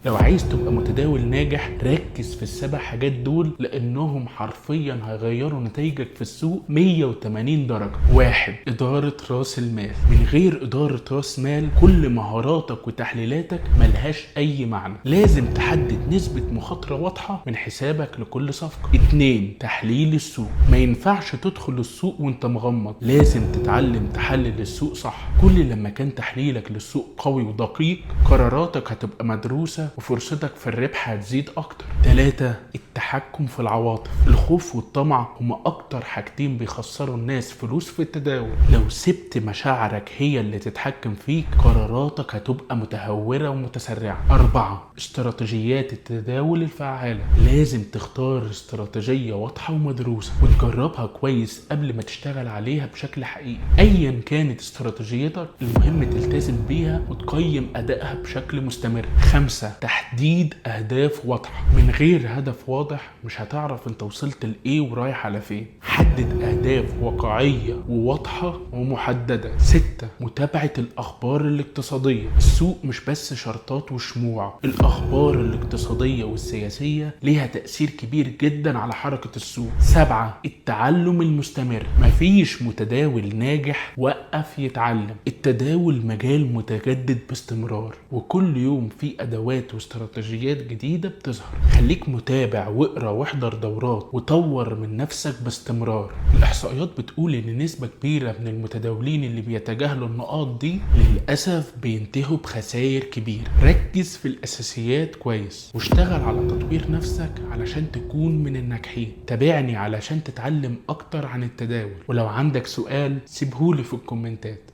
لو عايز تبقى متداول ناجح ركز في ال7 حاجات دول، لانهم حرفيا هيغيروا نتائجك في السوق 180 درجة. 1. إدارة راس المال. من غير إدارة راس مال كل مهاراتك وتحليلاتك ملهاش أي معنى. لازم تحدد نسبة مخاطرة واضحة من حسابك لكل صفقة. 2. تحليل السوق. ما ينفعش تدخل السوق وانت مغمض، لازم تتعلم تحلل السوق صح. كل لما كان تحليلك للسوق قوي ودقيق قراراتك هتبقى مدروسة وفرصتك في الربح هتزيد اكتر. 3. التحكم في العواطف. الخوف والطمع هما اكتر حاجتين بيخسروا الناس فلوس في التداول. لو سبت مشاعرك هي اللي تتحكم فيك قراراتك هتبقى متهورة ومتسرعة. 4. استراتيجيات التداول الفعالة. لازم تختار استراتيجية واضحة ومدروسة وتجربها كويس قبل ما تشتغل عليها بشكل حقيقي. ايا كانت استراتيجيتك المهم تلتزم بيها وتقيم ادائها بشكل مستمر. 5. تحديد اهداف واضحة. من غير هدف واضح مش هتعرف انت وصلت لايه ورايح على فين. حدد اهداف واقعية وواضحة ومحددة. 6. متابعة الاخبار الاقتصادية. السوق مش بس شرطات وشموع، الاخبار الاقتصادية والسياسية ليها تأثير كبير جدا على حركة السوق. 7. التعلم المستمر. مفيش متداول ناجح وقف يتعلم. التداول مجال متجدد باستمرار وكل يوم في ادوات واستراتيجيات جديدة بتظهر. خليك متابع واقرا واحضر دورات وطور من نفسك باستمرار. الاحصائيات بتقول ان نسبة كبيرة من المتداولين اللي بيتجاهلوا النقاط دي للأسف بينتهوا بخسائر كبيرة. ركز في الاساسيات كويس واشتغل على تطوير نفسك علشان تكون من الناجحين. تابعني علشان تتعلم اكتر عن التداول، ولو عندك سؤال سيبهولي في الكومنتات.